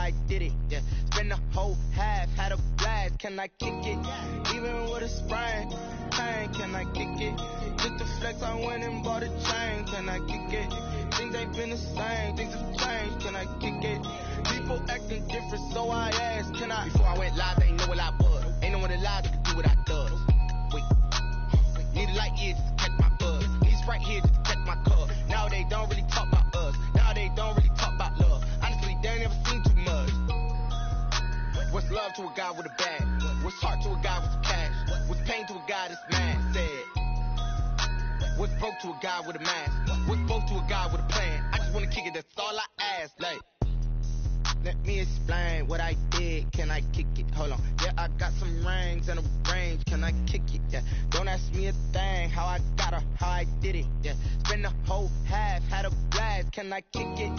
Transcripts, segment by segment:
I did it, yeah. Spend the whole half, had a blast, can I kick it? Even with a sprain, pain, can I kick it? Just the flex, I went and bought a chain, can I kick it? Things ain't been the same, things have changed, can I kick it? People acting different, so I asked, can I? Before I went live, they ain't know what I was. Ain't no one alive that could do what I does. Wait, need a light year just to catch my buzz. Need Sprite here just to catch my cup. Now they don't really talk about us. Now they don't really talk about love. Honestly, they ain't never seen too much. What's love to a guy with a bag? What's heart to a guy with some cash? What's pain to a guy that's mad? Said. What's broke to a guy with a mask? What's broke to a guy with a plan? I just wanna kick it, that's all I ask. Like, let me explain what I did. Can I kick it? Hold on. Yeah, I got some rings and a range. Can I kick it? Yeah. Don't ask me a thing. How I got her, how I did it. Yeah. Spend the whole half, had a blast. Can I kick it?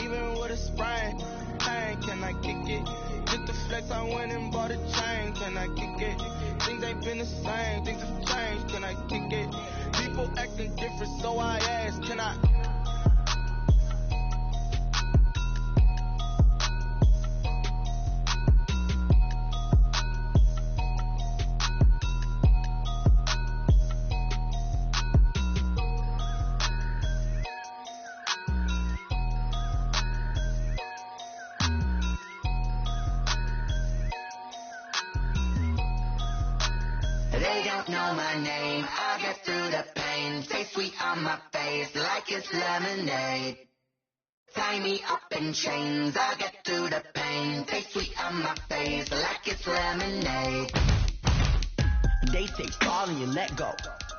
Even with a sprain, pain. Can I kick it? Just the flex, I went and bought a chain. Can I kick it? Things ain't been the same. Things have changed. Can I kick it? People acting different, so I asked, can I? They don't know my name, I'll get through the pain. Stay sweet on my face like it's lemonade. Tie me up in chains, I'll get through the pain. Stay sweet on my face like it's lemonade. They say fall and you let go,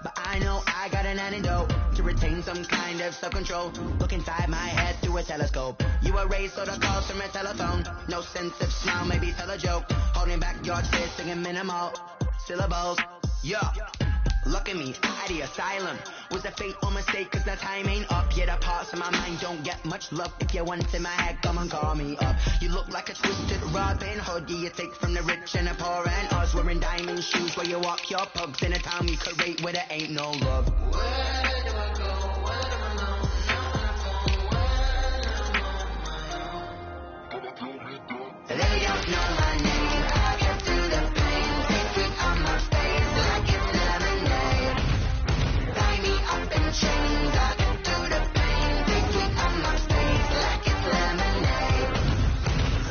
but I know I got an antidote to retain some kind of self-control. Look inside my head through a telescope. You erase all the calls from a telephone. No sense of smile, maybe tell a joke. Holding back your tears, singing minimal syllables. Yeah, look at me, out of the asylum. Was a fate or mistake, cause the time ain't up. Yet the parts of my mind don't get much love. If you're once in my head, come and call me up. You look like a twisted Robin Hood. Yeah, you take from the rich and the poor and us. Wearing diamond shoes where you walk your pugs. In a town we could rate where there ain't no love. Where do I go? Where am I alone? They don't know my name, I'll get through the pain. Stay sweet on my face like it's lemonade. Tie me up in chains, I'll get through the pain. Stay sweet on my face like it's lemonade.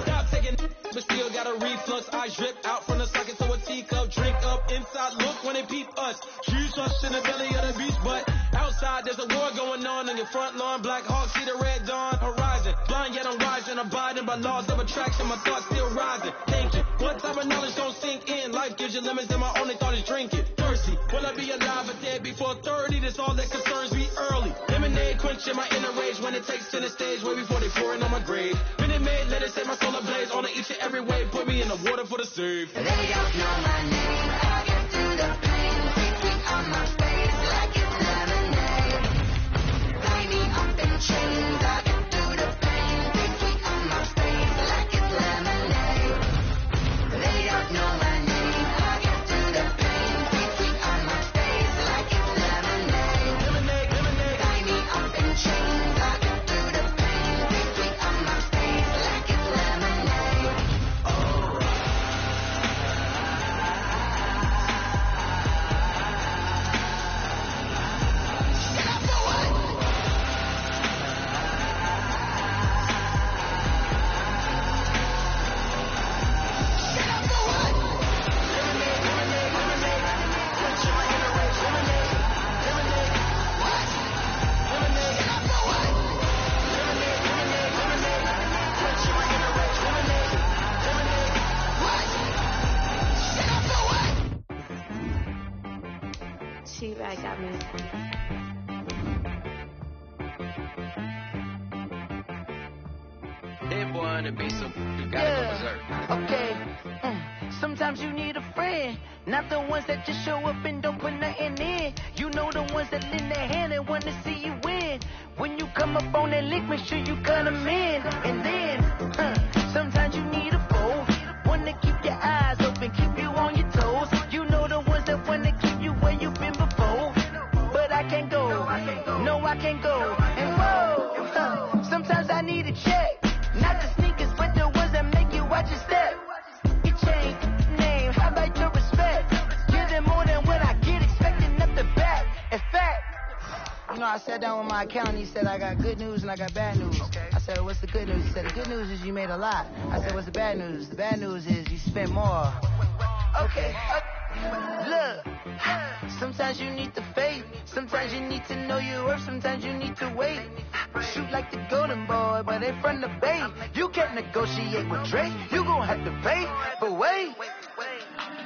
Stop taking but still got a reflux. I drip out from the socket to a teacup. Drink up inside, look when they peep us. Shoes us in the belly of the beach, but outside there's a war going on in your front lawn. Black Hawk see the red dawn horizon. Blind yet I'm rising, abiding by laws of attraction. My thoughts still rising, thinking what type of knowledge don't sink in. Life gives you limits and my only thought is drinking. Thirsty, will I be alive or dead before 30? That's all that concerns me early. Lemonade quenching my inner rage when it takes center stage way before they pour it on my grave. Minute Maid, let it set my soul ablaze on each and every way. Put me in the water for the save. They don't know my name, I'll get through the pain. Stay sweet on my face like it's lemonade. Tie me up in chains, I'll get through the pain. Stay sweet on my face like it's lemonade. They don't know my name, I'll get through the pain. Stay sweet on my face like it's lemonade. Lemonade, lemonade. Tie me up in chains, I'll get through the pain. Stay sweet on my face like it's lemonade. She right got me. That boy on the beat, so you gotta go berserk. Okay. Sometimes you need a friend, not the ones that just show up and don't put nothing in. You know the ones that lend their hand and want to see you win. When you come up on that lick, make sure you cut them in. And then, sometimes you need a foe, one to keep your eyes open, keep you on your toes. You know the ones that want to keep you where you've been before. But I can't go, no I can't go. And whoa, sometimes I need a check, not the sneakers, but the ones that I sat down with my accountant. He said, I got good news and I got bad news. I said, what's the good news? He said, the good news is you made a lot. I said, what's the bad news? The bad news is you spent more. Okay. Look, sometimes you need the faith. Sometimes you need to know your worth. Sometimes you need to wait. Shoot like the golden boy, but they from the bay. You can't negotiate with Drake. You gon' have to pay. But wait,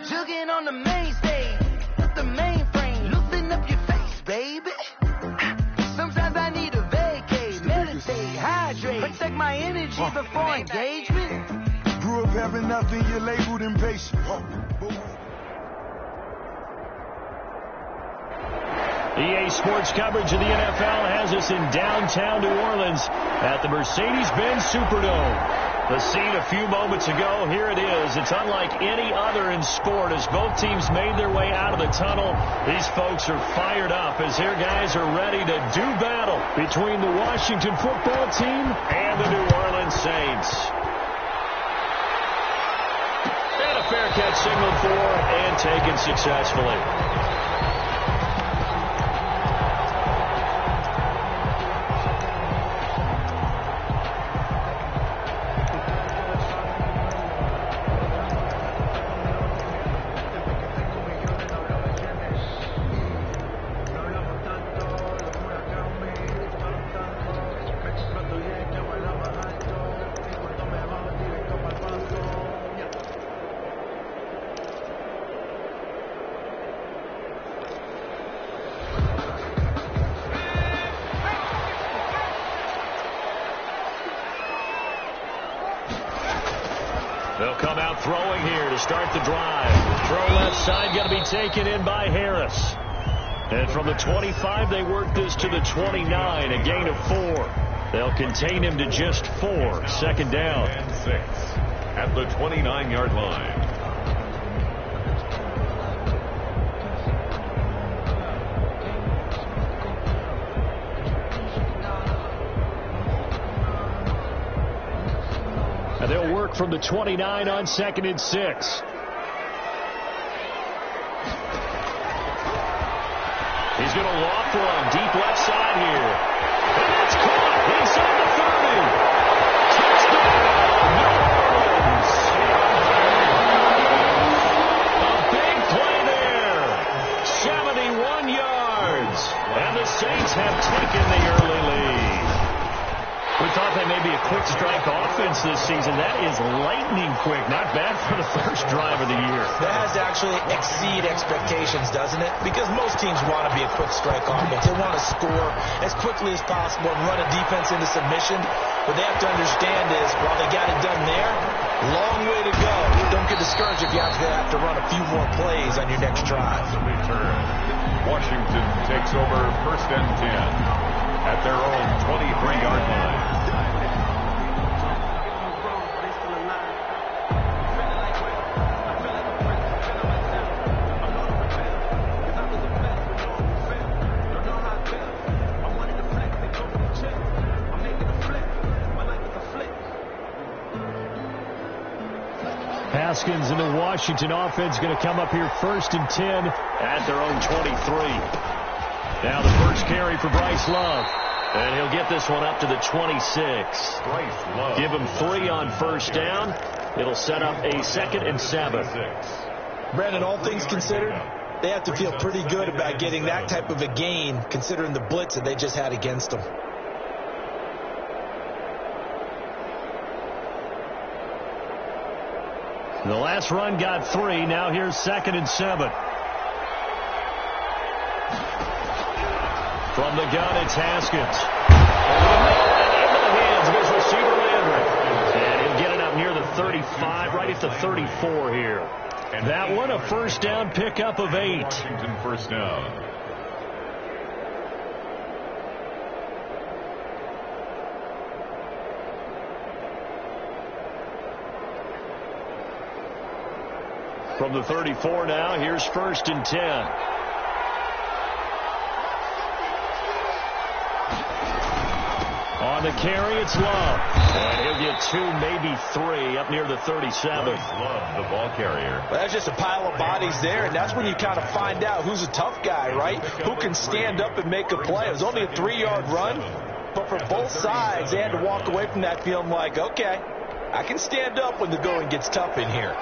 jugging on the main stage with the mainframe. Loosen up your face, baby. Sometimes I need a vacate, meditate, hydrate, protect my energy before engagement. Grew up having nothing, you're labeled impatient. EA Sports coverage of the NFL has us in downtown New Orleans at the Mercedes-Benz Superdome. The scene a few moments ago, here it is. It's unlike any other in sport as both teams made their way out of the tunnel. These folks are fired up as their guys are ready to do battle between the Washington football team and the New Orleans Saints. And a fair catch signaled for and taken successfully. They'll come out throwing here to start the drive. Throw left side going to be taken in by Harris. And from the 25, they work this to the 29, a gain of 4. They'll contain him to just 4. Second down. And 6 at the 29-yard line. And they'll work from the 29 on 2nd and 6. He's going to loft one deep left side here. And it's caught inside the 30. Touchdown! New Orleans. A big play there. 71 yards. And the Saints have taken the early lead. We thought they may be a quick strike offense this season. That is lightning quick. Not bad for the first drive of the year. That has to actually exceed expectations, doesn't it? Because most teams want to be a quick strike offense. They want to score as quickly as possible and run a defense into submission. What they have to understand is, while they got it done there, long way to go. Don't get discouraged if you have to run a few more plays on your next drive. The return. Washington takes over 1st and 10. At their own 23-yard line. Haskins and the Washington offense going to come up here 1st and 10 at their own 23. Now the first carry for Bryce Love. And he'll get this one up to the 26. Bryce Love. Give him 3 on 1st down. It'll set up a 2nd and 7. Brandon, all things considered, they have to feel pretty good about getting that type of a gain, considering the blitz that they just had against them. The last run got 3. Now here's 2nd and 7. From the gun, it's Haskins. Into the hands of his receiver, Landry. And he'll get it up near the 35, right at the 34 here. And that one, a 1st down pickup of 8. Washington 1st down. From the 34 now, here's 1st and 10. On the carry, it's Love. And he'll get 2, maybe 3 up near the 37. Love, the ball carrier. Well, that's just a pile of bodies there, and that's when you kind of find out who's a tough guy, right? Who can stand up and make a play. It was only a 3-yard run, but for both sides, they had to walk away from that feeling like, okay, I can stand up when the going gets tough in here.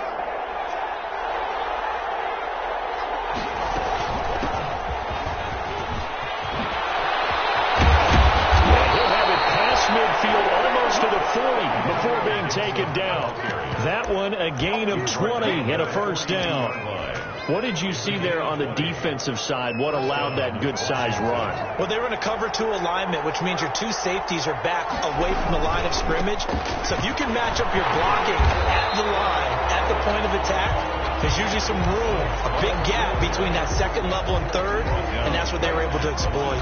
Midfield almost to the 40 before being taken down. That one a gain of 20 and a first down. What did you see there on the defensive side? What allowed that good-sized run? Well, they were in a cover 2 alignment, which means your 2 safeties are back away from the line of scrimmage. So if you can match up your blocking at the line, at the point of attack, there's usually some room, a big gap between that second level and third, and that's what they were able to exploit.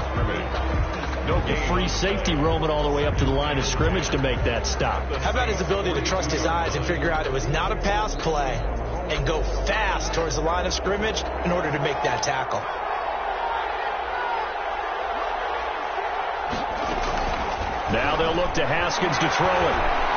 No free safety roaming all the way up to the line of scrimmage to make that stop. How about his ability to trust his eyes and figure out it was not a pass play and go fast towards the line of scrimmage in order to make that tackle. Now they'll look to Haskins to throw it.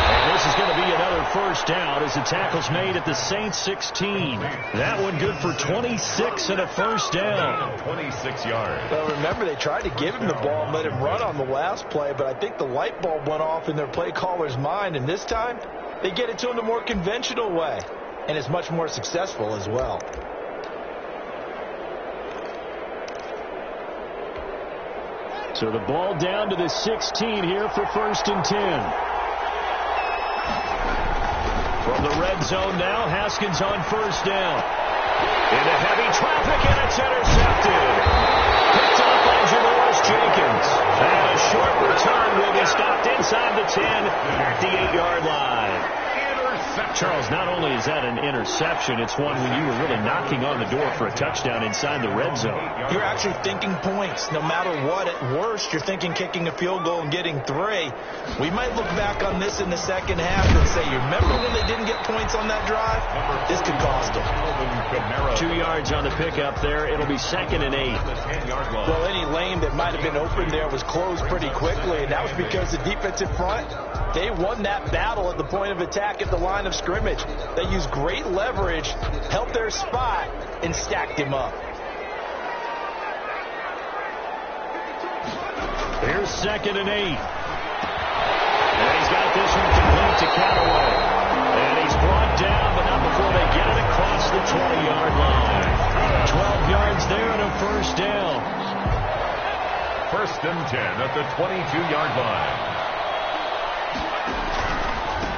And this is going to be another first down as the tackle's made at the Saints 16. That one good for 26 and a first down. 26 yards. Well, remember, they tried to give him the ball and let him run on the last play, but I think the light bulb went off in their play caller's mind, and this time they get it to him the more conventional way, and it's much more successful as well. So the ball down to the 16 here for 1st and 10. From the red zone now, Haskins on first down. Into heavy traffic, and it's intercepted. Picked up by Janoris Jenkins. And a short return will be stopped inside the 10 at the 8-yard line. Charles, not only is that an interception, it's one when you were really knocking on the door for a touchdown inside the red zone. You're actually thinking points. No matter what, at worst, you're thinking kicking a field goal and getting 3. We might look back on this in the second half and say, you remember when they didn't get points on that drive? This could cost them. 2 yards on the pickup there. It'll be 2nd and 8. Well, any lane that might have been open there was closed pretty quickly, and that was because the defensive front, they won that battle at the point of attack at the line of scrimmage. They used great leverage, held their spot, and stacked him up. Here's 2nd and 8. And he's got this one complete to Callaway. And he's brought down, but not before they get it across the 20-yard line. 12 yards there and a first down. 1st and 10 at the 22-yard line.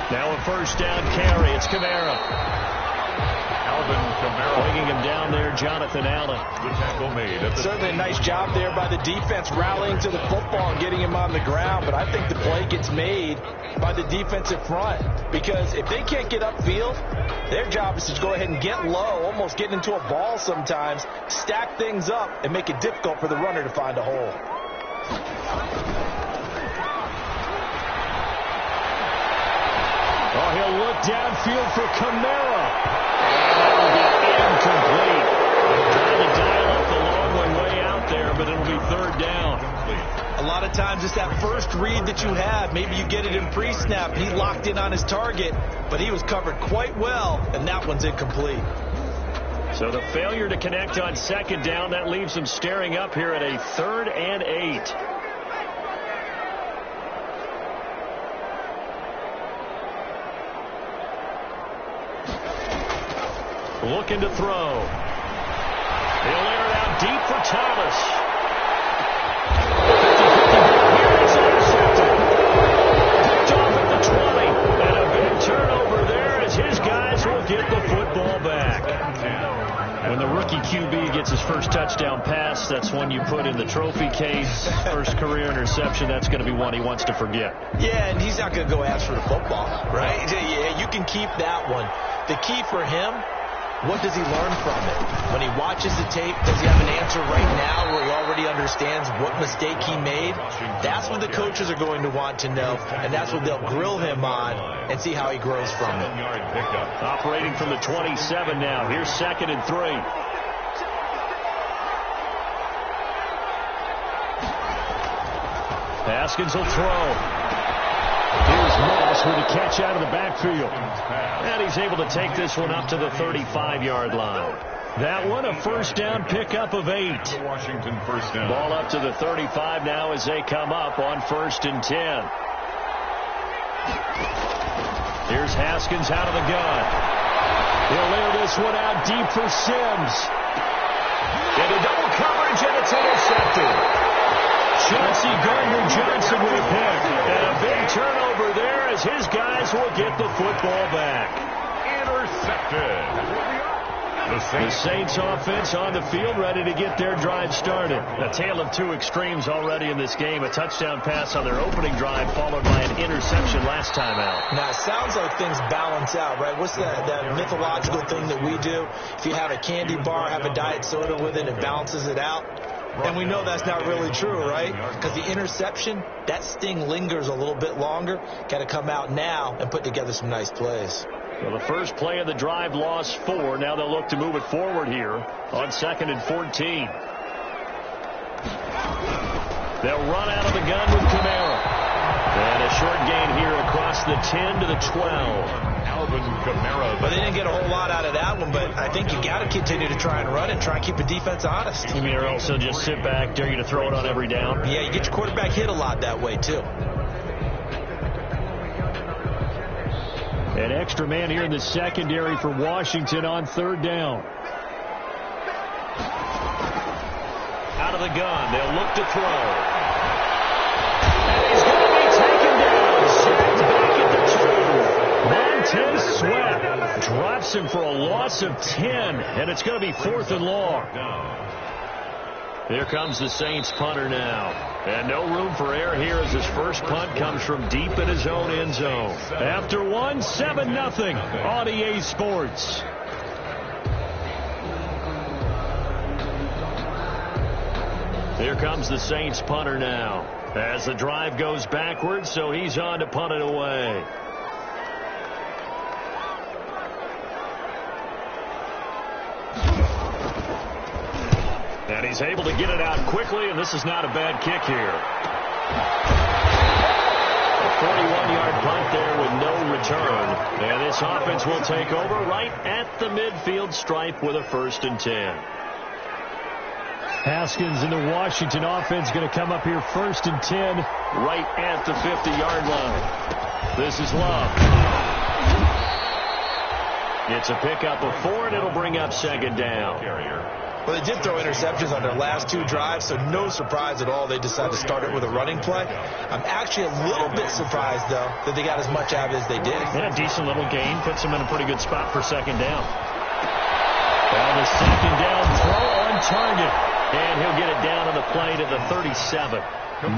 Now a first down carry. It's Kamara. Alvin Kamara. Bringing him down there, Jonathan Allen. The tackle made. Certainly a nice job there by the defense rallying to the football and getting him on the ground, but I think the play gets made by the defensive front because if they can't get upfield, their job is to go ahead and get low, almost get into a ball sometimes, stack things up, and make it difficult for the runner to find a hole. Oh, he'll look downfield for Kamara. That will be incomplete. Trying to dial up the long way out there, but it'll be 3rd down. A lot of times it's that first read that you have. Maybe you get it in pre-snap, and he locked in on his target, but he was covered quite well, and that one's incomplete. So the failure to connect on 2nd down, that leaves him staring up here at a 3rd and 8. Looking to throw. He'll air it out deep for Thomas. 50-50 here is intercepted. Picked off at the 20. And a big turnover there as his guys will get the football back. When the rookie QB gets his first touchdown pass, that's one you put in the trophy case. First career interception, that's going to be one he wants to forget. Yeah, and he's not going to go ask for the football, right? Yeah, you can keep that one. The key for him, what does he learn from it? When he watches the tape, does he have an answer right now where he already understands what mistake he made? That's what the coaches are going to want to know, and that's what they'll grill him on and see how he grows from it. Operating from the 27 now. Here's 2nd and 3. Haskins will throw. Here's Moss with a catch out of the backfield. And he's able to take this one up to the 35-yard line. That one, a first down pickup of 8. Washington first down. Ball up to the 35 now as they come up on 1st and 10. Here's Haskins out of the gun. He'll air this one out deep for Sims. Into double coverage, and it's intercepted. Chauncey Gardner-Johnson with a pick. And a big turnover there as his guys will get the football back. Intercepted. The Saints offense on the field ready to get their drive started. A tale of two extremes already in this game. A touchdown pass on their opening drive followed by an interception last time out. Now, it sounds like things balance out, right? What's that mythological thing that we do? If you have a candy bar, have a diet soda with it, it balances it out. And we know that's not really true, right? Because the interception, that sting lingers a little bit longer. Got to come out now and put together some nice plays. Well, the first play of the drive lost 4. Now they'll look to move it forward here on 2nd and 14. They'll run out of the gun with Kamara. And a short gain here across the 10 to the 12. Alvin Kamara. But they didn't get a whole lot out of that one, but I think you got to continue to try and run and try and keep the defense honest. You mean, or else they'll just sit back, dare you to throw it on every down? Yeah, you get your quarterback hit a lot that way, too. An extra man here in the secondary for Washington on 3rd down. Out of the gun. They'll look to throw. And he's going to be taken down. Sacked back at the 2. Montez Sweat drops him for a loss of 10. And it's going to be 4th and long. Here comes the Saints punter now. And no room for error here as his first punt comes from deep in his own end zone. After one, 7-0 on EA Sports. Here comes the Saints punter now. As the drive goes backwards, so he's on to punt it away. And he's able to get it out quickly, and this is not a bad kick here. A 41-yard punt there with no return. And this offense will take over right at the midfield stripe with a 1st and 10. Haskins in the Washington offense going to come up here 1st and 10 right at the 50-yard line. This is Love. It's a pickup of 4, and it'll bring up 2nd down. Well, they did throw interceptions on their last 2 drives, so no surprise at all they decided to start it with a running play. I'm actually a little bit surprised, though, that they got as much out of it as they did. Yeah, decent little gain. Puts them in a pretty good spot for 2nd down. Well, the 2nd down throw on target. And he'll get it down on the play to the 37.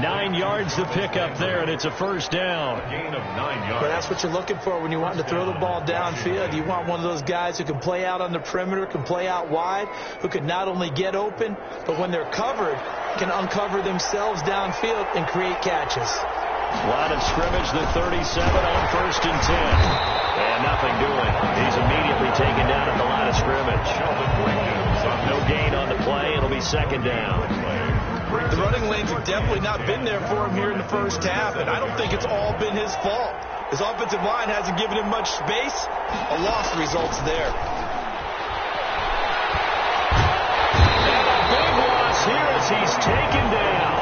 9 yards to pick up there, and it's a 1st down. A gain of 9 yards. But that's what you're looking for when you want to throw the ball downfield. You want one of those guys who can play out on the perimeter, can play out wide, who can not only get open, but when they're covered, can uncover themselves downfield and create catches. Line of scrimmage, the 37 on 1st and 10. And nothing doing. He's immediately taken down at the line of scrimmage. No gain on the play. It'll be 2nd down. The running lanes have definitely not been there for him here in the first half, and I don't think it's all been his fault. His offensive line hasn't given him much space. A loss results there. And a big loss here as he's taken down.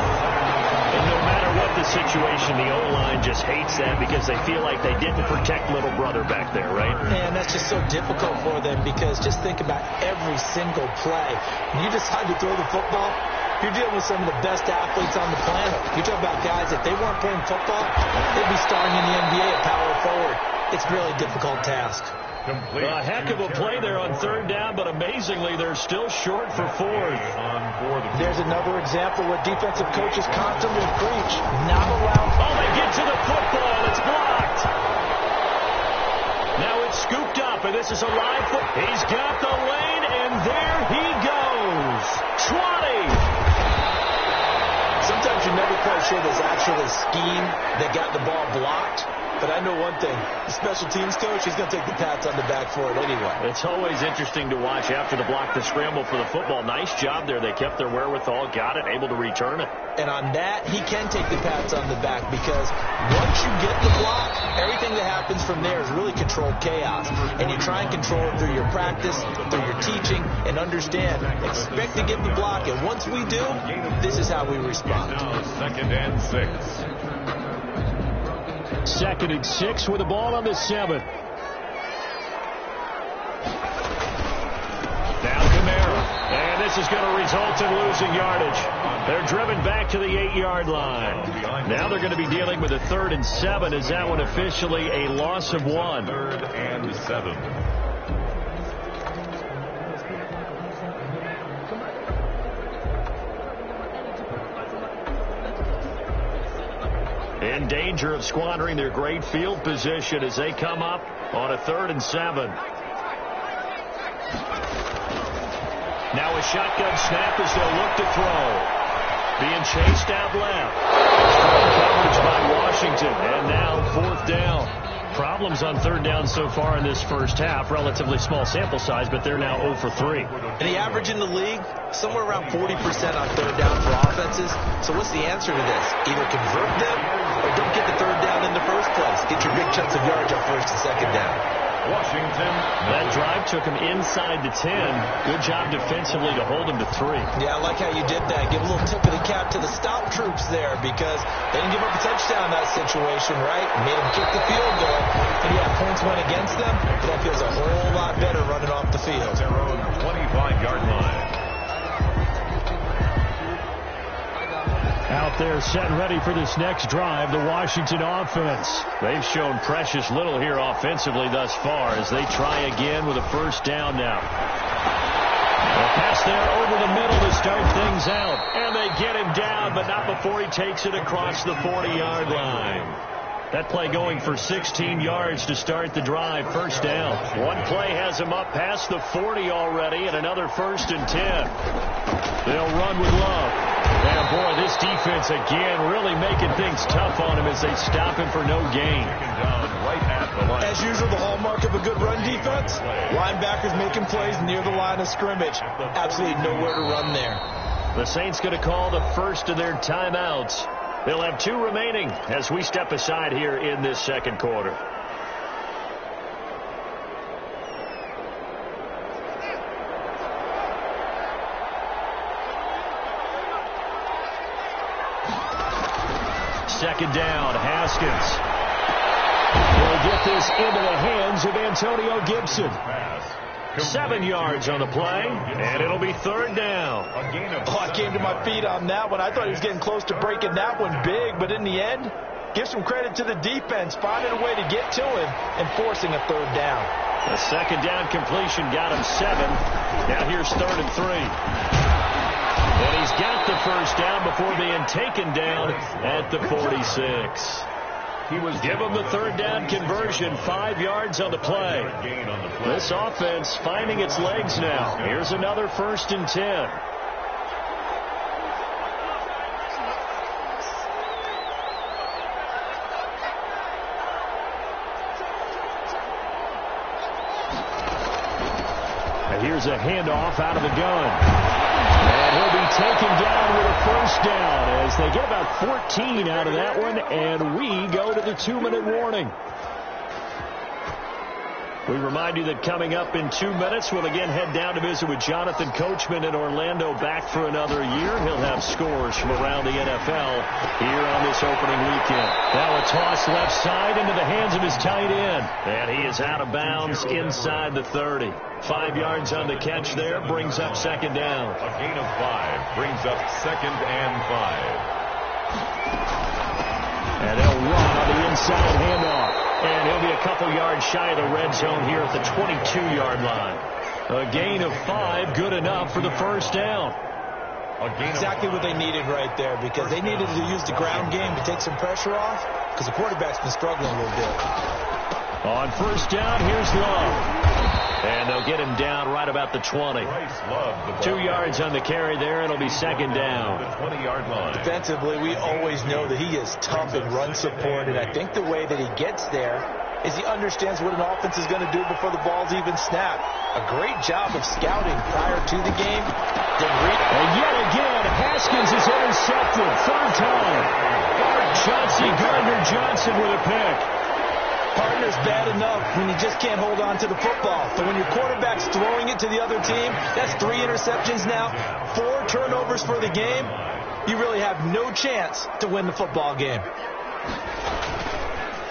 And no matter what the situation, the O-line just hates that because they feel like they didn't protect little brother back there, right? Man, that's just so difficult for them because just think about every single play. When you decide to throw the football, you're dealing with some of the best athletes on the planet. You talk about guys, if they weren't playing football, they'd be starring in the NBA at power forward. It's a really difficult task. A heck of a play there on 3rd down, but amazingly, they're still short for 4th. There's another example where defensive coaches constantly preach, not allowed. Oh, they get to the football. It's blocked. Now it's scooped up, and this is a live foot. He's got the lane, and there he goes. 20. Sometimes you're never quite sure there's actually a scheme that got the ball blocked. but I know one thing. The special teams coach, he's going to take the pats on the back for it anyway. It's always interesting to watch after the block the scramble for the football. Nice job there. They kept their wherewithal, got it, able to return it. And on that, he can take the pats on the back because once you get the block, everything that happens from there is really controlled chaos. And you try and control it through your practice, through your teaching, and understand, expect to get the block. And once we do, this is how we respond. Now 2nd and 6. 2nd and 6 with the ball on the 7. Now Kamara. And this is going to result in losing yardage. They're driven back to the 8-yard line. Now they're going to be dealing with a 3rd and 7. Is that one officially a loss of 1? 3rd and 7. In danger of squandering their great field position as they come up on a 3rd and 7. Now a shotgun snap as they'll look to throw. Being chased out left. Strong coverage by Washington. And now 4th down. Problems on 3rd down so far in this first half. Relatively small sample size, but they're now 0 for 3. And the average in the league, somewhere around 40% on 3rd down for offenses. So what's the answer to this? Either convert them or don't get the 3rd down in the first place. Get your big chunks of yards on 1st and 2nd down. Washington. That drive took him inside the 10. Good job defensively to hold him to 3. Yeah, I like how you did that. Give a little tip of the cap to the stop troops there because they didn't give up a touchdown in that situation, right? Made them kick the field goal. And yeah, points went against them, but that feels a whole lot better running off the field. Their own 25-yard line. Out there set and ready for this next drive, the Washington offense. They've shown precious little here offensively thus far as they try again with a 1st down now. A pass there over the middle to start things out. And they get him down, but not before he takes it across the 40-yard line. That play going for 16 yards to start the drive. 1st down. One play has him up past the 40 already, and another 1st and 10. They'll run with Love. And boy, this defense again really making things tough on him as they stop him for no gain. Right at the line. As usual, the hallmark of a good run defense, linebackers making plays near the line of scrimmage. Absolutely nowhere to run there. The Saints going to call the first of their timeouts. They'll have 2 remaining as we step aside here in this 2nd quarter. Second down, Haskins. Will get this into the hands of Antonio Gibson. 7 yards on the play, and it'll be 3rd down. Oh, I came to my feet on that one. I thought he was getting close to breaking that one big, but in the end, give some credit to the defense, finding a way to get to him and forcing a 3rd down. The 2nd down completion got him 7. Now here's 3rd and 3. And he's got the 1st down before being taken down at the 46. Give him the 3rd down conversion, 5 yards on the play. This offense finding its legs now. Here's another 1st and 10. And here's a handoff out of the gun. And he'll be taken down with a 1st down as they get about 14 out of that one, and we go to the 2-minute warning. We remind you that coming up in 2 minutes, we'll again head down to visit with Jonathan Coachman in Orlando, back for another year. He'll have scores from around the NFL here on this opening weekend. Now a toss left side into the hands of his tight end. And he is out of bounds inside the 30. 5 yards on the catch there, brings up 2nd down. A gain of 5 brings up 2nd and 5. And they'll run on the inside handoff. And he'll be a couple yards shy of the red zone here at the 22-yard line. A gain of 5, good enough for the 1st down. Exactly what they needed right there, because they needed to use the ground game to take some pressure off, because the quarterback's been struggling a little bit. On first down, here's Love. And they'll get him down right about the 20. 2 yards on the carry there. It'll be second down. 20-yard line. Defensively, we always know that he is tough in run support, and I think the way that he gets there is he understands what an offense is going to do before the ball's even snapped. A great job of scouting prior to the game. And yet again, Haskins is intercepted. Third time. Gardner Johnson with a pick. Partner's bad enough when you just can't hold on to the football. So when your quarterback's throwing it to the other team, that's 3 interceptions now, 4 turnovers for the game. You really have no chance to win the football game.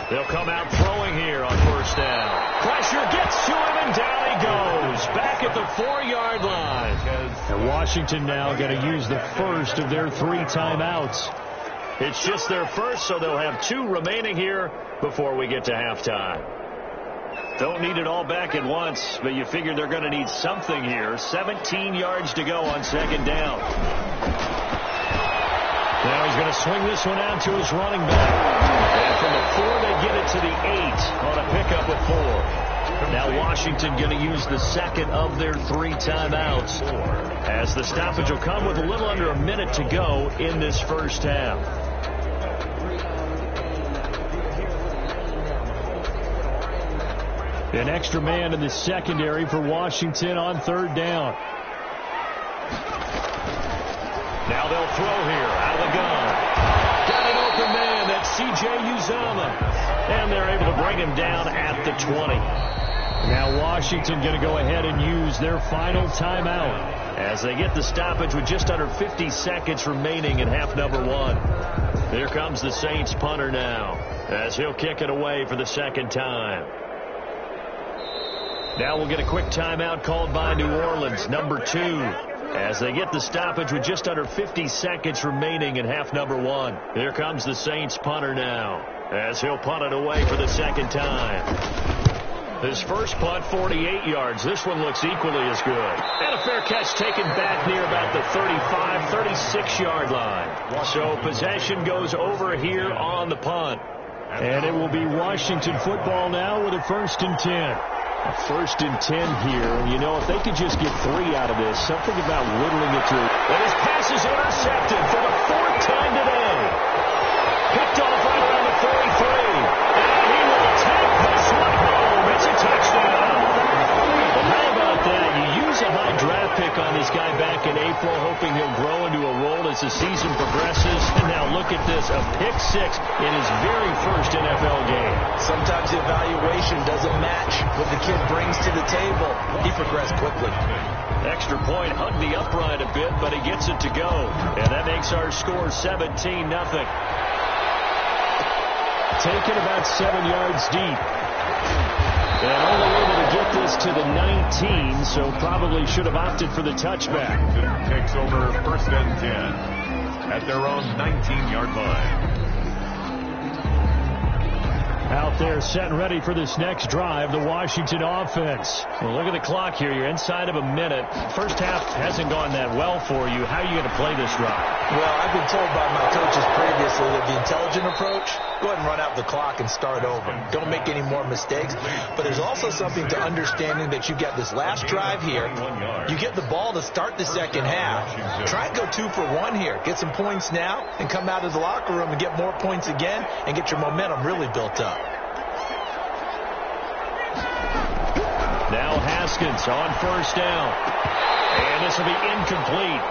They'll come out throwing here on first down. Pressure gets to him, and down he goes. Back at the 4-yard line. And Washington now going to use the first of their 3 timeouts. It's just their first, so they'll have 2 remaining here before we get to halftime. Don't need it all back at once, but you figure they're going to need something here. 17 yards to go on second down. Now he's going to swing this one out to his running back. And from the 4, they get it to the 8 on a pickup of 4. Now Washington going to use the second of their 3 timeouts, as the stoppage will come with a little under a minute to go in this first half. An extra man in the secondary for Washington on third down. Now they'll throw here out of the gun. Got an open man. That's C.J. Uzomah. And they're able to bring him down at the 20. Now Washington going to go ahead and use their final timeout as they get the stoppage with just under 50 seconds remaining in half number 1. Here comes the Saints punter now as he'll kick it away for the second time. Now we'll get a quick timeout called by New Orleans, number 2, as they get the stoppage with just under 50 seconds remaining in half number 1. Here comes the Saints punter now as he'll punt it away for the second time. His first punt, 48 yards. This one looks equally as good. And a fair catch taken back near about the 35, 36-yard line. So possession goes over here on the punt. And it will be Washington football now with a 1st and 10. A 1st and 10 here. You know, if they could just get 3 out of this, something about whittling it to. And his pass is intercepted for the 4th time today. Picked off right around the 43. And he will take this one home. It's a touchdown. Well, how about that? You use a high draft pick on this guy back in April, hoping he'll grow into a role as the season progresses. And now look at this, a pick 6 in his very first NFL game. Sometimes the evaluation doesn't match what the kid brings to the table. He progressed quickly. Extra point, hugged the upright a bit, but he gets it to go. And that makes our score 17-0. Taken about 7 yards deep. And only able to get this to the 19, so probably should have opted for the touchback. Takes over 1st and 10 at their own 19-yard line. Out there set and ready for this next drive, the Washington offense. Well, look at the clock here. You're inside of a minute. First half hasn't gone that well for you. How are you going to play this drive? Well, I've been told by my coaches previously that the intelligent approach, go ahead and run out the clock and start over. Don't make any more mistakes. But there's also something to understanding that you get this last drive here. You get the ball to start the second half. Try and go 2 for 1 here. Get some points now and come out of the locker room and get more points again and get your momentum really built up. Now Haskins on first down. And this will be incomplete.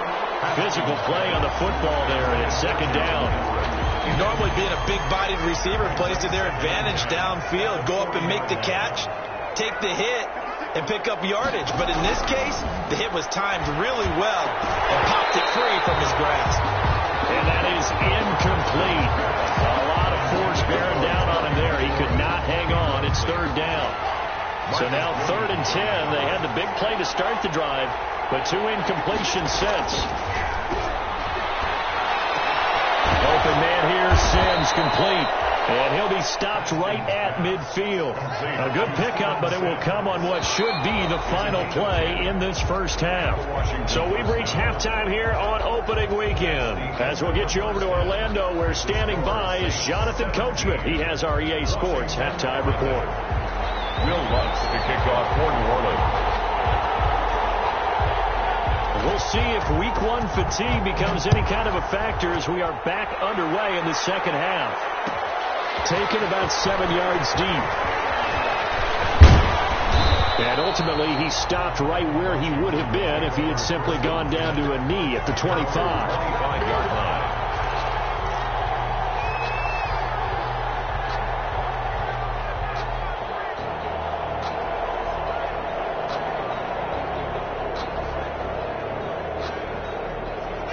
Physical play on the football there, and it's second down. Normally being a big-bodied receiver plays to their advantage downfield. Go up and make the catch, take the hit, and pick up yardage. But in this case, the hit was timed really well and popped it free from his grasp. And that is incomplete. A lot of force bearing down on him there. He could not hang on. It's third down. So now 3rd and 10. They had the big play to start the drive, but 2 incompletions since. Open man here, Sims complete. And he'll be stopped right at midfield. A good pickup, but it will come on what should be the final play in this first half. So we've reached halftime here on opening weekend. As we'll get you over to Orlando, where standing by is Jonathan Coachman. He has our EA Sports halftime report. Will Lutz to kick off for New Orleans. We'll see if week one fatigue becomes any kind of a factor as we are back underway in the second half. Taken about 7 yards deep. And ultimately, he stopped right where he would have been if he had simply gone down to a knee at the 25. 25-yard line.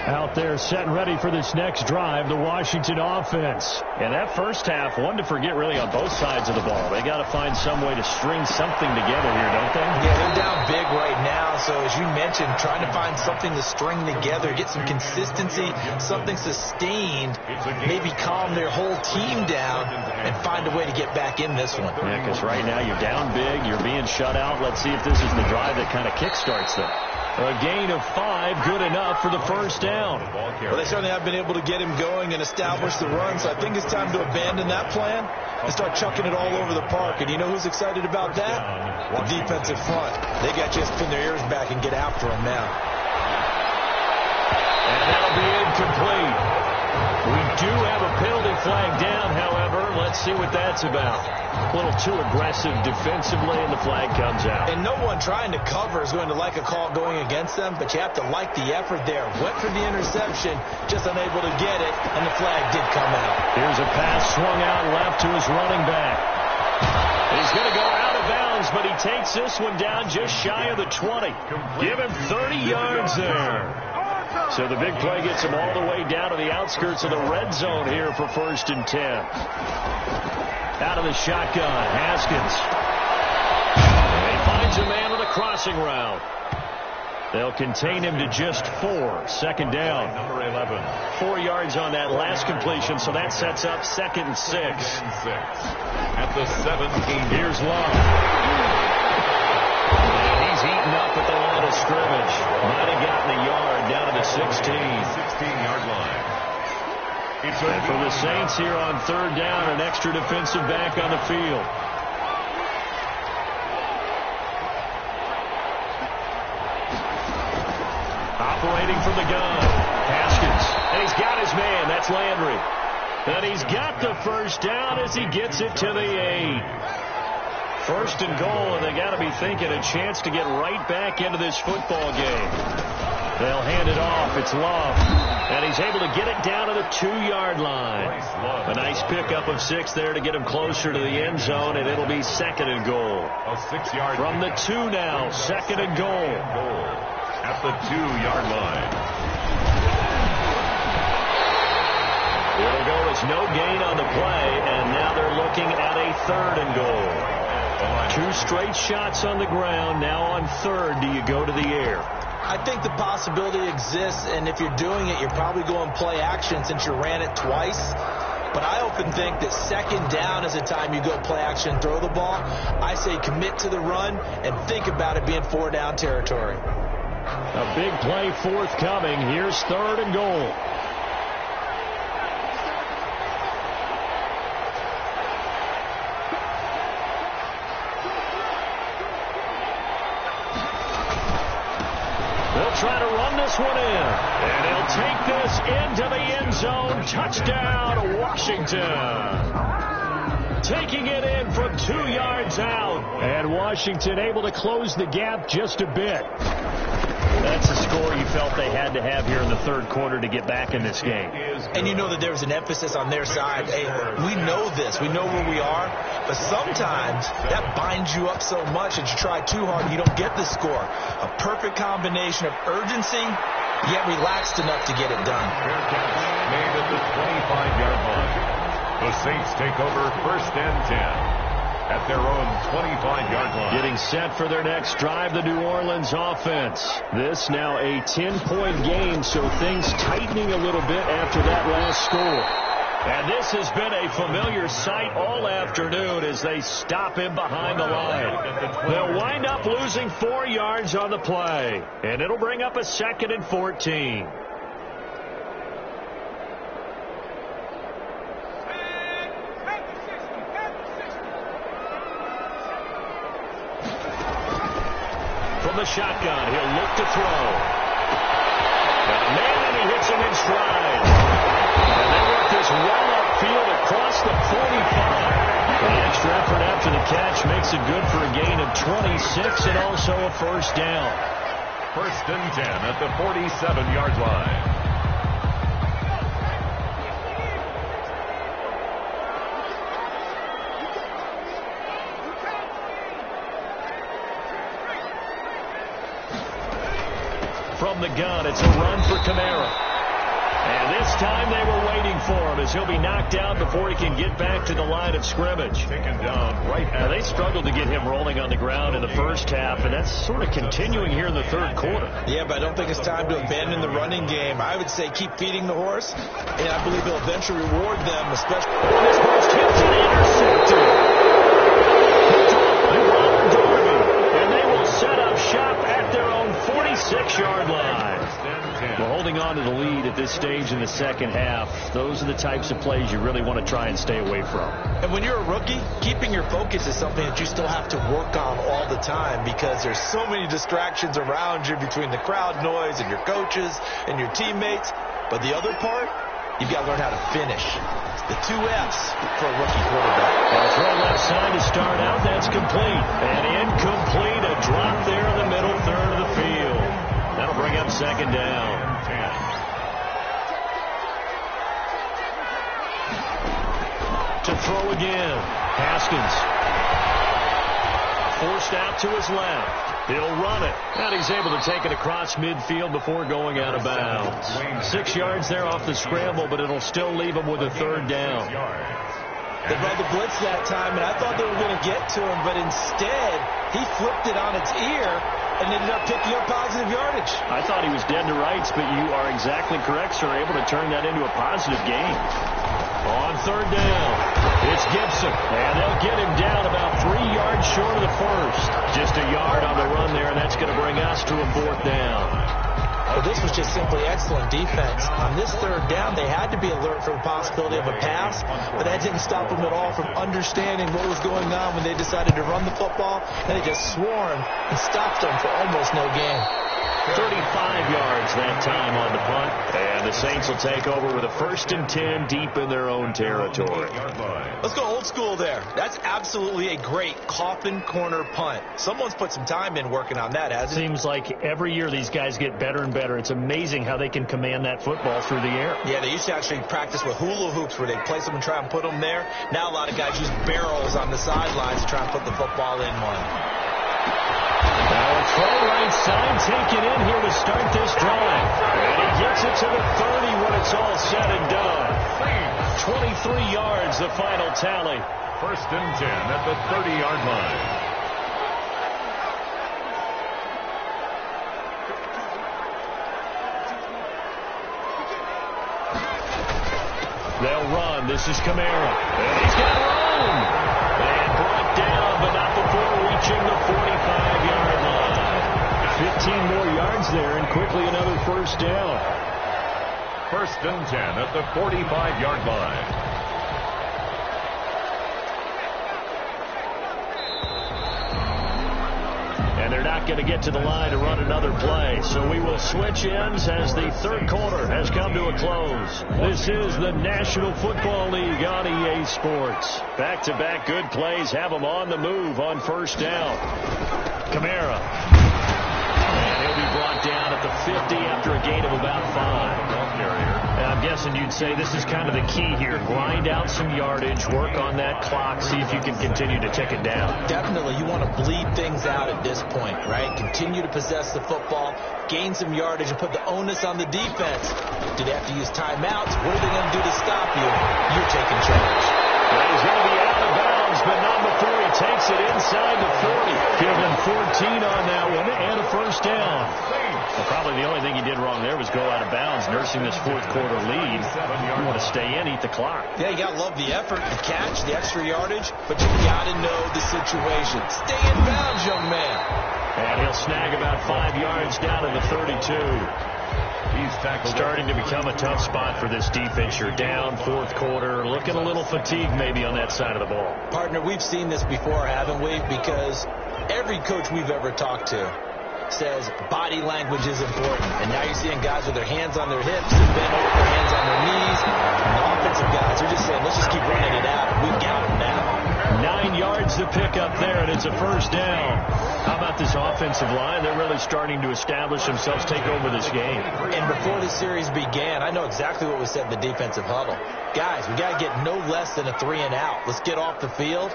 Out there set and ready for this next drive, the Washington offense. And that first half, one to forget really on both sides of the ball. They got to find some way to string something together here, don't they? Yeah, they're down big right now. So as you mentioned, trying to find something to string together, get some consistency, something sustained, maybe calm their whole team down and find a way to get back in this one. Yeah, because right now you're down big, you're being shut out. Let's see if this is the drive that kind of kickstarts them. A gain of 5, good enough for the first down. Well, they certainly have been able to get him going and establish the run, so I think it's time to abandon that plan and start chucking it all over the park. And you know who's excited about that? The defensive front. They got to just pin their ears back and get after him now. And that'll be incomplete. We do have a penalty flag down, however. Let's see what that's about. A little too aggressive defensively, and the flag comes out. And no one trying to cover is going to like a call going against them, but you have to like the effort there. Went for the interception, just unable to get it, and the flag did come out. Here's a pass swung out left to his running back. He's going to go out of bounds, but he takes this one down just shy of the 20. Give him 30 yards there. So the big play gets him all the way down to the outskirts of the red zone here for 1st and 10. Out of the shotgun, Haskins. And he finds a man on the crossing route. They'll contain him to just 4. Second down. Number 11. 4 yards on that last completion, so that sets up 2nd and 6. At the 17. Here's Love. And he's eaten up at the line of scrimmage. Might have gotten a yard down to the 16. 16-yard line. And for the Saints here on 3rd down, an extra defensive back on the field. Operating from the gun, Haskins. And he's got his man. That's Landry. And he's got the first down as he gets it to the 8. 1st and goal, and they got to be thinking a chance to get right back into this football game. They'll hand it off. It's Love. And he's able to get it down to the 2-yard line. A nice pickup of 6 there to get him closer to the end zone, and it'll be 2nd and goal. A 6-yard from the 2 now, 2nd and goal. At the 2-yard line. It'll go as no gain on the play, and now they're looking at a 3rd and goal. 2 straight shots on the ground. Now on 3rd, do you go to the air? I think the possibility exists, and if you're doing it, you're probably going play action since you ran it twice. But I often think that 2nd down is the time you go play action and throw the ball. I say commit to the run and think about it being 4-down territory. A big play forthcoming. Here's 3rd and goal. They'll try to run this one in. And he'll take this into the end zone. Touchdown, Washington. Taking it in from 2 yards out. And Washington able to close the gap just a bit. That's a score you felt they had to have here in the 3rd quarter to get back in this game. And you know that there's an emphasis on their side. Hey, we know this. We know where we are. But sometimes that binds you up so much that you try too hard and you don't get the score. A perfect combination of urgency, yet relaxed enough to get it done. Fair catch made at the 25-yard line. The Saints take over 1st and 10. At their own 25-yard line. Getting set for their next drive, the New Orleans offense. This now a 10-point game, so things tightening a little bit after that last score. And this has been a familiar sight all afternoon as they stop him behind the line. They'll wind up losing 4 yards on the play, and it'll bring up a 2nd and 14. from the shotgun. He'll look to throw. Got a man, and he hits him in stride. And they work this well upfield across the 45. The extra effort after the catch makes it good for a gain of 26 and also a first down. First and 10 at the 47-yard line. From the gun, it's a run for Kamara. And this time they were waiting for him as he'll be knocked out before he can get back to the line of scrimmage. Taken down right now, they struggled to get him rolling on the ground in the first half, and that's sort of continuing here in the third quarter. Yeah, but I don't think it's time to abandon the running game. I would say keep feeding the horse, and I believe he'll eventually reward them, especially when this first hits and intercepted. And they will set up shop at their own 46-yard line. Well, holding on to the lead at this stage in the second half, those are the types of plays you really want to try and stay away from. And when you're a rookie, keeping your focus is something that you still have to work on all the time because there's so many distractions around you between the crowd noise and your coaches and your teammates. But the other part, you've got to learn how to finish. It's the 2 F's for a rookie quarterback. Throw left side to start out. That's complete. And incomplete. A drop there in the middle third of the field. That'll bring up second down. To throw again. Haskins. Forced out to his left. He'll run it. And he's able to take it across midfield before going out of bounds. 6 yards there off the scramble, but it'll still leave him with a third down. They run the blitz that time, and I thought they were going to get to him, but instead he flipped it on its ear and ended up picking up positive yardage. I thought he was dead to rights, but you are exactly correct, sir. Able to turn that into a positive gain. On third down, it's Gibson, and they'll get him down about 3 yards short of the first. Just a yard on the run there, and that's going to bring us to a fourth down. Oh, this was just simply excellent defense. On this third down, they had to be alert for the possibility of a pass, but that didn't stop them at all from understanding what was going on when they decided to run the football, and they just swarmed and stopped them for almost no gain. 35 yards that time on the punt, and the Saints will take over with a 1st and 10 deep in their own territory. Let's go old school there. That's absolutely a great coffin corner punt. Someone's put some time in working on that, hasn't it? Seems like every year these guys get better and better. It's amazing how they can command that football through the air. Yeah, they used to actually practice with hula hoops where they place them and try and put them there. Now a lot of guys use barrels on the sidelines to try and put the football in one. Now a throw right side taken in here to start this drive. And he gets it to the 30 when it's all said and done. 23 yards, the final tally. 1st and 10 at the 30-yard line. They'll run. This is Kamara. And he's got room. And brought down, but not before reaching the 45-yard line. 15 more yards there, and quickly another first down. 1st and 10 at the 45-yard line. And they're not going to get to the line to run another play. So we will switch ends as the third quarter has come to a close. This is the National Football League on EA Sports. Back-to-back good plays have them on the move on first down. Kamara. And he'll be brought down at the 50 after a gain of about 5. And I'm guessing you'd say this is kind of the key here. Grind out some yardage, work on that clock, see if you can continue to tick it down. Definitely. You want to bleed things out at this point, right? Continue to possess the football, gain some yardage, and put the onus on the defense. Do they have to use timeouts? What are they going to do to stop you? You're taking charge. Well, he's going to be out of bounds, but not before he takes it inside the 40. Give him 14 on that one and a first down. Well, probably the only thing he did wrong there was go out of bounds, nursing this fourth quarter lead. You want to stay in, eat the clock. Yeah, you got to love the effort, the catch, the extra yardage, but you got to know the situation. Stay in bounds, young man. And he'll snag about 5 yards down in the 32. He's starting to become a tough spot for this defense. You're down fourth quarter, looking a little fatigued maybe on that side of the ball. Partner, we've seen this before, haven't we? Because every coach we've ever talked to says body language is important. And now you're seeing guys with their hands on their hips and bent over, their hands on their knees. And the offensive guys are just saying, let's just keep running it out. We got them now. 9 yards to pick up there, and it's a first down. How about this offensive line? They're really starting to establish themselves, take over this game. And before the series began, I know exactly what was said in the defensive huddle. Guys, we got to get no less than a 3-and-out. Let's get off the field.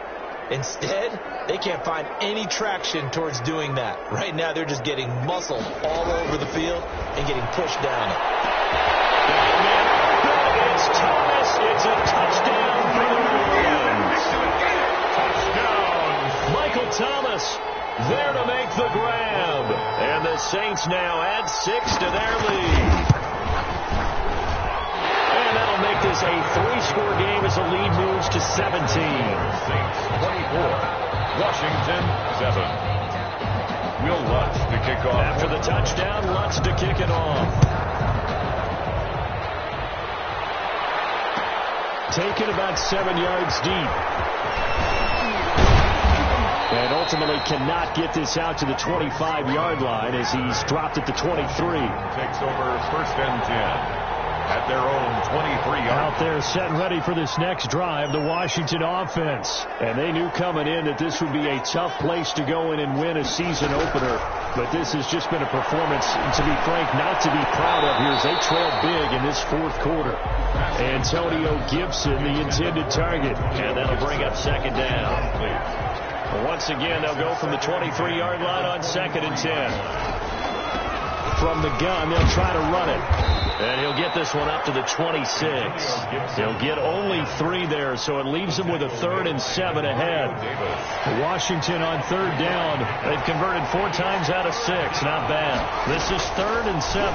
Instead, they can't find any traction towards doing that. Right now, they're just getting muscled all over the field and getting pushed down. It's Thomas. It's a touchdown for the Lions. Touchdown. Michael Thomas there to make the grab. And the Saints now add 6 to their lead. And that'll make this a 3-score game as the lead moves to 17. Saints 24, Washington 7. Will Lutz to kick off. After the touchdown, Lutz to kick it off. Taken about 7 yards deep. And ultimately cannot get this out to the 25-yard line as he's dropped at the 23. Takes over first and 10. At their own 23-yard. Out there set ready for this next drive, the Washington offense. And they knew coming in that this would be a tough place to go in and win a season opener. But this has just been a performance, to be frank, not to be proud of here as they trail big in this fourth quarter. Antonio Gibson, the intended target. And that'll bring up second down. Once again, they'll go from the 23-yard line on 2nd and 10. From the gun, they'll try to run it. And he'll get this one up to the 26. He'll get only 3 there, so it leaves him with a 3rd and 7 ahead. Washington on 3rd down. They've converted 4 times out of 6. Not bad. This is 3rd and 7.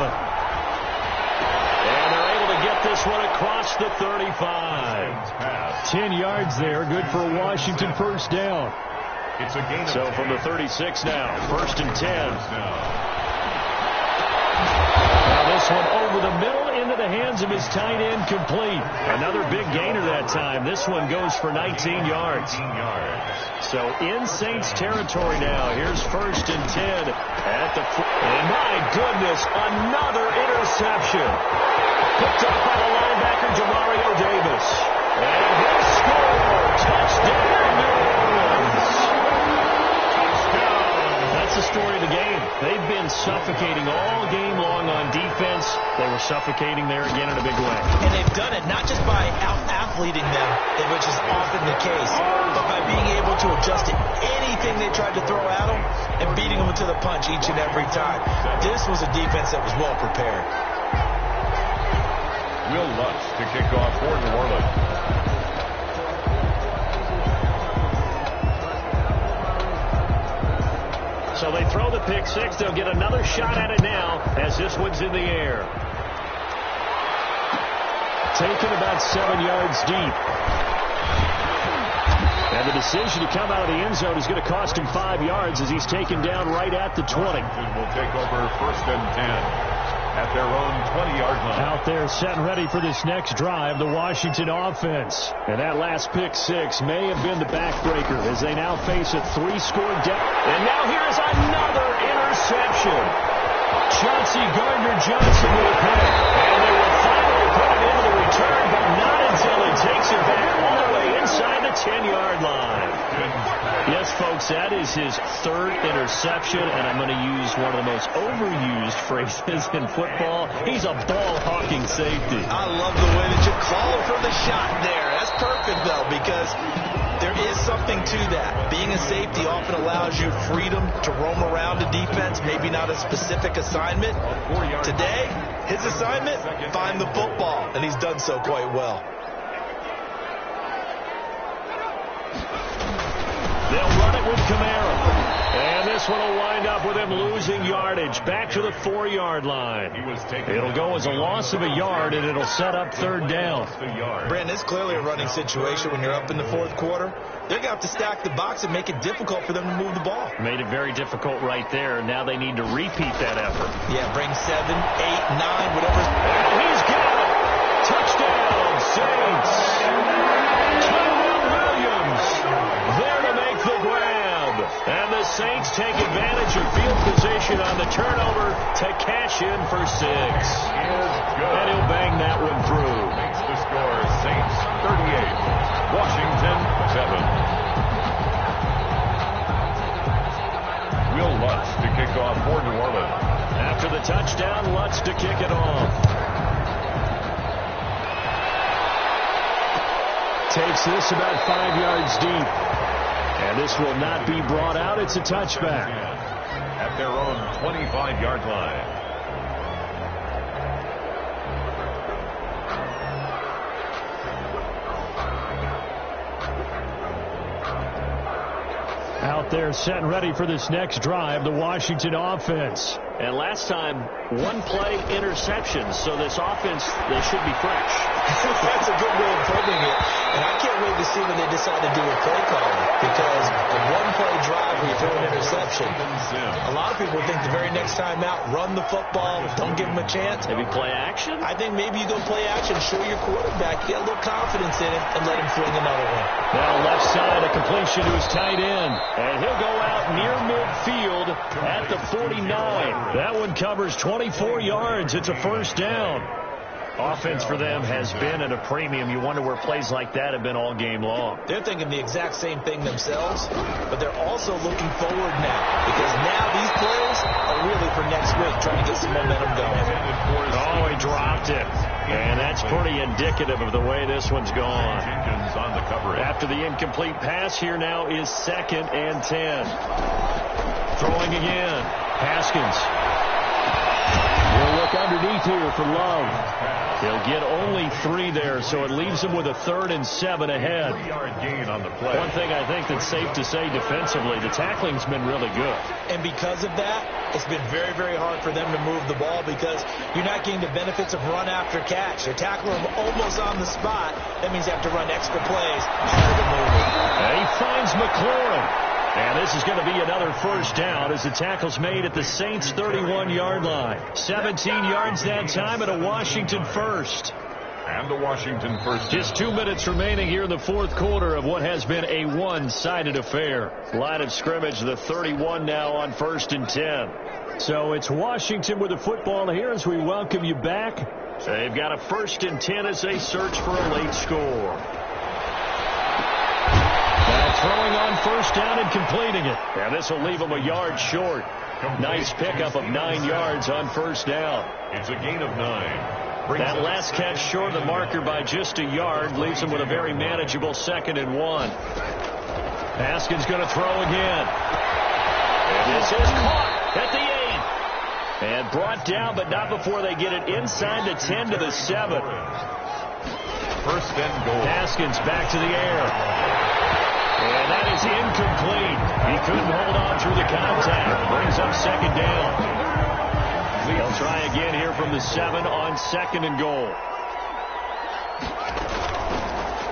And they're able to get this one across the 35. 10 yards there. Good for a Washington first down. So from the 36 now, 1st and 10. This one over the middle into the hands of his tight end, complete. Another big gainer that time. This one goes for 19 yards. So in Saints territory now. Here's 1st and 10 at the and my goodness, another interception. Picked up by the linebacker, Demario Davis. And he'll score. Touchdown, New Orleans. That's the story of the game. They've been suffocating all game long on defense. They were suffocating there again in a big way. And they've done it not just by out-athleting them, which is often the case, but by being able to adjust to anything they tried to throw at them and beating them to the punch each and every time. This was a defense that was well prepared. Will Lutz to kick off for New Orleans. So they throw the pick 6. They'll get another shot at it now as this one's in the air. Taken about 7 yards deep. And the decision to come out of the end zone is going to cost him 5 yards as he's taken down right at the 20. Will take over 1st and 10. At their own 20-yard line. Out there set and ready for this next drive, the Washington offense. And that last pick 6 may have been the backbreaker as they now face a 3-score deficit. And now here's another interception. Chauncey Gardner-Johnson with a pick. And they will finally put it into the return, but not until he takes it back all the way inside the 10-yard line. Yes, folks, that is his 3rd interception, and I'm going to use one of the most overused phrases in football. He's a ball-hawking safety. I love the way that you call for the shot there. That's perfect, though, because there is something to that. Being a safety often allows you freedom to roam around a defense, maybe not a specific assignment. Today, his assignment, find the football, and he's done so quite well. They'll run it with Kamara. And this one will wind up with him losing yardage. Back to the 4-yard line. It'll go as a loss of a yard, and it'll set up 3rd down. Brandon, it's clearly a running situation when you're up in the 4th quarter. They're going to have to stack the box and make it difficult for them to move the ball. Made it very difficult right there. Now they need to repeat that effort. Yeah, bring 7, 8, 9, whatever. And he's got it. Touchdown, Saints. There to make the grab. And the Saints take advantage of field position. possession on the turnover to cash in for 6. And he'll bang that one through. Makes the score Saints 38, Washington 7. Will Lutz to kick off for New Orleans. After the touchdown, Lutz to kick it off. Takes this about 5 yards deep. And this will not be brought out. It's a touchback. At their own 25-yard line. Out there set and ready for this next drive, the Washington offense. And last time, one play interceptions, so this offense, they should be fresh. That's a good way of putting it. And I can't wait to see when they decide to do a play call, because a one-play drive where you throw an interception, a lot of people think the very next time out, run the football, don't give them a chance. Maybe play action? I think maybe you go play action, show your quarterback, get a little confidence in him, and let him fling another one. Now left side, a completion to his tight end. And he'll go out near midfield at the 49. That one covers 24 yards. It's a first down. Offense for them has been at a premium. You wonder where plays like that have been all game long. They're thinking the exact same thing themselves, but they're also looking forward now, because now these plays are really for next week, trying to get some momentum going. Oh, he dropped it. And that's pretty indicative of the way this one's gone. On the coverage. After the incomplete pass, here now is 2nd and 10. Throwing again. Haskins. He'll look underneath here for Love. He'll get only 3 there, so it leaves him with a 3rd and 7 ahead. 3-yard gain on the play. One thing I think that's safe to say defensively, the tackling's been really good. And because of that, it's been very, very hard for them to move the ball, because you're not getting the benefits of run after catch. They're tackling them almost on the spot. That means they have to run extra plays. Harder to move it. And he finds McLaurin. And this is going to be another first down as the tackle's made at the Saints' 31-yard line. 17 yards that time and a Washington first. And a Washington first. Just 2 minutes remaining here in the fourth quarter of what has been a one-sided affair. Line of scrimmage, the 31 now on 1st and 10. So it's Washington with the football here as we welcome you back. They've got a 1st and 10 as they search for a late score. Throwing on first down and completing it. And this will leave him a yard short. Nice pickup of 9 yards on first down. It's a gain of 9. That last catch short of the marker by just a yard leaves him with a very manageable 2nd and 1. Haskins going to throw again. And this is caught at the 8. And brought down, but not before they get it inside the 10 to the 7. 1st and goal. Haskins back to the air. And that is incomplete. He couldn't hold on through the contact. Brings up 2nd down. They'll try again here from the 7 on 2nd and goal.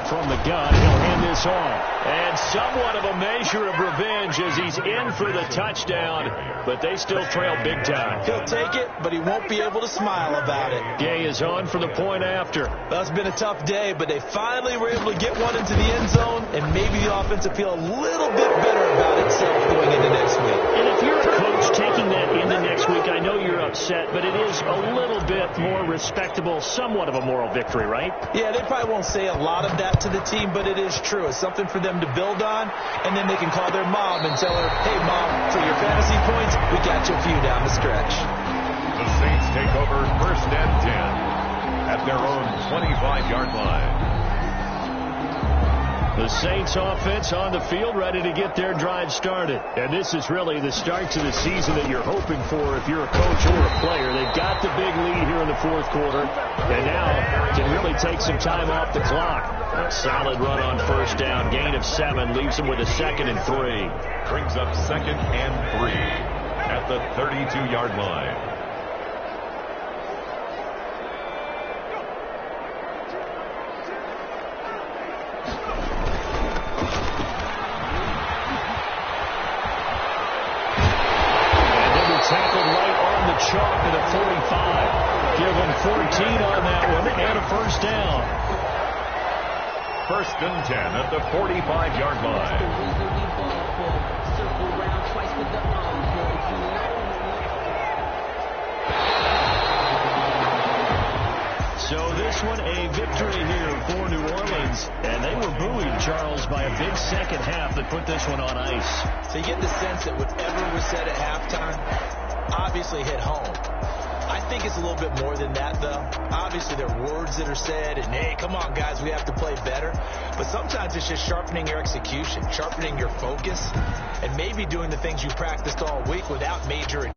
From the gun, he'll hand this off. And somewhat of a measure of revenge as he's in for the touchdown, but they still trail big time. He'll take it, but he won't be able to smile about it. Gay is on for the point after. Well, it's been a tough day, but they finally were able to get one into the end zone, and maybe the offense will feel a little bit better about itself going into next week. And if you're a coach taking that into next week, I know you're upset, but it is a little bit more respectable, somewhat of a moral victory, right? Yeah, they probably won't say a lot of that to the team, but it is true. It's something for them to build on, and then they can call their mom and tell her, hey, Mom, for your fantasy points, we got you a few down the stretch. The Saints take over 1st and 10 at their own 25-yard line. The Saints offense on the field, ready to get their drive started. And this is really the start to the season that you're hoping for if you're a coach or a player. They've got the big lead here in the fourth quarter, and now can really take some time off the clock. A solid run on first down, gain of 7, leaves them with a 2nd and 3. Brings up 2nd and 3 at the 32-yard line. Tackled right on the chalk at a 45. Give them 14 on that one and a first down. 1st and 10 at the 45-yard line. this one a victory here for New Orleans. And they were buoyed, Charles, by a big second half that put this one on ice. So you get the sense that whatever was said at halftime obviously hit home. I think it's a little bit more than that, though. Obviously, there are words that are said, and, hey, come on, guys, we have to play better. But sometimes it's just sharpening your execution, sharpening your focus, and maybe doing the things you practiced all week without major